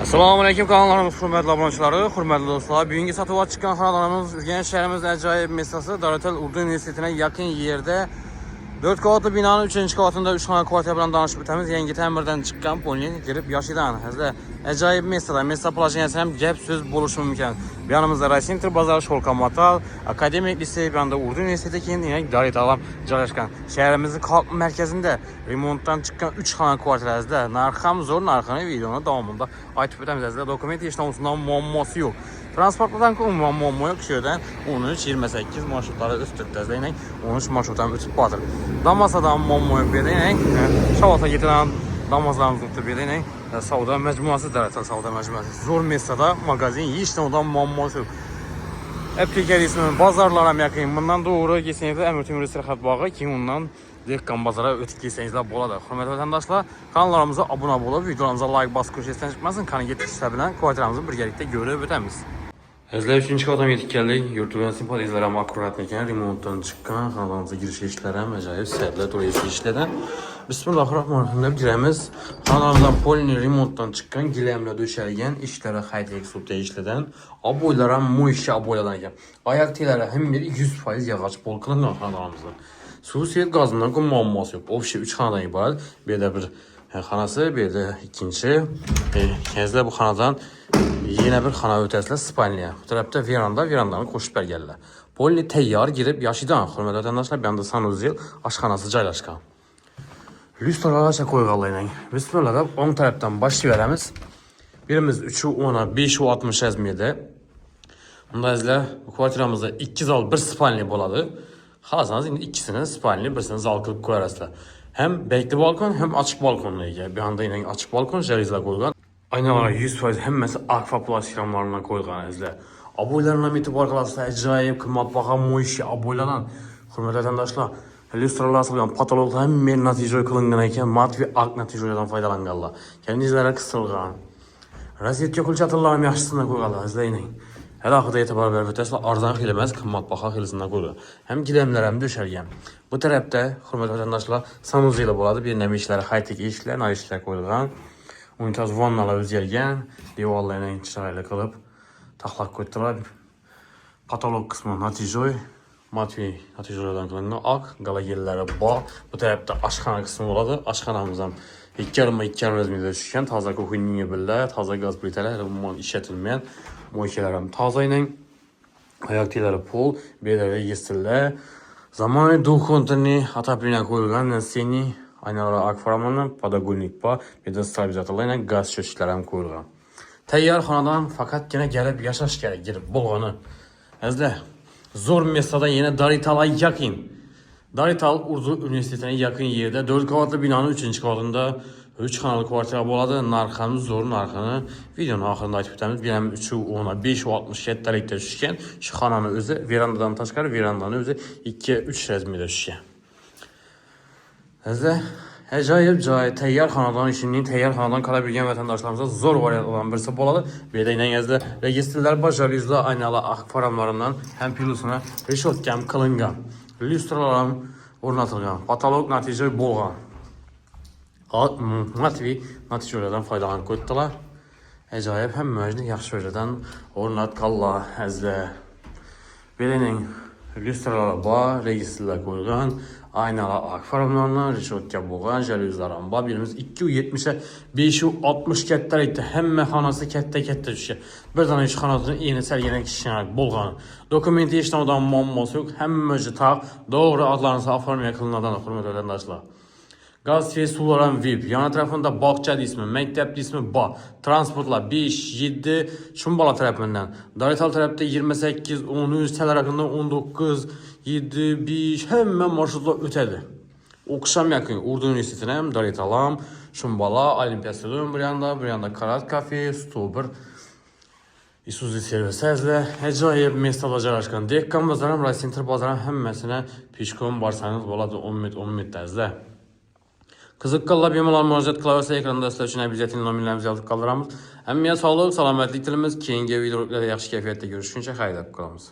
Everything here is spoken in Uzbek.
Assalomu alaykum kanallarımız hurmatli obunachilar, hurmatli do'stlar. Bugungi sotuvga chiqqan xonadonimiz Urganch shahrimizning ajoyib mesosi Davlat Urdu universitetine yaqin yerda 4 qavatli binoning 3-qavatida 3 xona kvartira bilan tanishib o'tamiz. Yangi ta'mirdan chiqqan polni kirib yashidan. Hozir ajoyib mesoda, meso plajinasi ham gap so'z bo'lishi mumkin. Bu yonimizda Raycenter bozori, Sholkamotal, Akademik lisey hamda Urdu universiteti keyin Darit Alam joylashgan. Shahrimizning xalq markazida remontdan chiqqan 3 xona kvartirasida narxi ham zo'r, narxini videoning davomida aytib o'tamiz. Hozir dokument ishlamasidan muammosi yo'q. Transportdan umuman muammo yo'q. Shu yerdan 13-28 marshrutlar o'tib tazlayning. 13 marshrutdan o'tib qo'ydi. Damasadan muammo yo'q beding. Shavota yetidan Damazlarımız o'tib beding. Savdo majmuasi, Davlat savdo majmuasi. Zo'r mesoda magazin, hech nimadan muammosi yo'q. Aplikasiyasini bozorlar ham yaqin. Bundan to'g'ri kelsangiz Amir Temur istirohat bog'i, keyin undan Dehqon bozori o'tib kelsangizlar bo'ladi. Hurmatli vatandoshlar, kanallarımıza abone bo'lib, videolarımıza like bosib ko'rishdan chiqmasin. Qani yetkazishlar bilan kvartiramizni birgalikda ko'rib o'tamiz. Sizlar 3-qavatga yetib keldik. Yurtimiz simpatizlar ham akkurat ekan. Remontdan chiqqan xonadonimizga girish ishlari ham ajoyib, saytlar to'la ishlardan. Bismillahirrohmanirrohim giramiz. Xonadonimizdan polni remontdan chiqqan, gilamlar döşalgan, ishlari haytlik sudda ishladan. Aboylar ham mo'ysha aboylardan ekan. Oyoq telari ham 100% yog'och pol qilingan xonadonimizda. Suv, svet, gazdan muammosi yo'q. O'sha 3 xonadan iborat. Bu yerda bir xonasi, bu yerda ikkinchi. Sizlar bu xonadan yana bir xona o'tasizlar, spalnya. Bu tarafda verandani qo'shib berganlar. Polni tayyor girib yashidan. Hurmatli vatandoshlar, bu yerda sanuzel oshxonasi joylashgan. Lyustralarcha qo'yganlar. Bismillah deb o'ng tarafdan boshlayveramiz. Birimiz 3.10, 5.60 razmerda. Bundaylar bu kvartiramizda 2 zal 1 spalnya bo'ladi. Xalasangiz endi ikkisini spalnya, birisini zal qilib qo'yasizlar. Hem bekli balkon, hem açık balkonla ega. Bir anda yine açık balkon jelizlar qo'ygan. Aynalar 100% hammasi akfa plastik ramlardan qo'ygan izlar. Aboylarni ham e'tibor qilasizlar, ajoyib qimmatbaho mo'ysha aboylardan. Hurmatli vatandoshlar, lyustralar asilgan patologlar ham natija qilingan ekan, matvi ak natijalardan foydalanganlar. Kendizlari qisilgan. Rozetka kulchatilari ham yaxshisidan qo'yganlar, izlaying. Alohida e'tibor berib o'tasizlar, arzon xil emas, qimmatbaho xilisidan qo'ygan. Hem gilamlar ham döşalgan. Bu tarafda hurmatli vatandoshlar sanuzeli bo'ladi. Bir nima ishlari, high-tech ishlar, noishlar qo'yilgan. Unitaz vannalar o'zgargan, devorlarni chiroyli qilib taxlab qo'ydilar. Patolog qismi natijoy, matvi natijalardan qilingan ak galagellari bor. Bu tarafda oshxona qismi bo'ladi. Oshxonamiz ham 2,5 razmerda tushgan, toza kuxinning mebellar, toza gaz plitalar, umuman ishlatilmagan. Mo'yshalar ham tozayning. Oyoq telari pol, bedara yestillar. Zamonaviy duxontirni ataplina qo'yilgan, seni aynalar akfaramani, podogulnik bor, beda stabilizatorlar, gaz shoshlar ham qo'yilgan. Tayyor xonadan faqatgina kelib yashash kerak, girib bo'lgani. Azizlar, zo'r mesoda yana Daritalga yaqin. Darital Urdu universitetine yaqin yerda 4 qavatli binoning 3-qavatida 3 xonali kvartira bo'ladi. Narxi zo'r, narxini videoning oxirida aytib o'tamiz. Bu ham 3.10, 5.67 talikda tushgan. Shu xonani o'zi verandadan tashqari, verandani o'zi 2-3 razmerda tushgan. Hozir ajoyib joy, tayyor xonadon ishining tayyor xonadon qilib yurgan vatandoshlarimizga zo'r variantlardan birisi bo'ladi. Bu yerda yangi registrlar bor, jelizlar, aynalar, akfaramlaridan ham pilusini reshotka qilingan. Lyustralar ham o'rnatilgan. Patolog natija bo'lgan. Matvi natijalardan foydalanib qo'ydilar. Ajoyib ham majni yaxshi joydan o'rnatganlar. Azizlar. Belining lyustralar bor, registrlar qo'yilgan. Aynalar akfaramlardan reshotka bo'lgan, jelizlar ham bor. Birimiz 2.70 5.60 kattalikda hamma xonasi katta tushgan. Bir dona ish xonasini eni salgina kichkina bo'lgan. Dokumenti ishlamdan muammosi yo'q. Hamma joy to'g'ri adlarni oformga qilinadigan hurmatli vatandoshlar. Gaz suvlar ham VIP. Yon atrofida bog'cha ismi, maktab ismi bor. Transportlar 5, 7 Shumbola tarafidan. Darital tarafda 28, 13, Salaraqindan 19, 7, 5 hamma marshrutlar o'tadi. O'qisham yaqin Urdu universitetine ham Darital ham, Shumbola, Olimpiya stadion bir yanda Karat kafe, 101 Isuzu servislar, ajoyib mesoda joylashgan. Dehqon bozori ham, Raycenter bozori ham hammasini peshkom borsangiz bo'ladi 10 metrda. Qiziqqanlar bemalol murojaat qilaversa, ekranda sizlar uchun обязательно nomerlarimizni yozib qoldiramiz. Hammaga sog'lik, salomatlik tilamiz. Keyingi videolarda yaxshi kayfiyatda ko'rishguncha xayr deb qolamiz.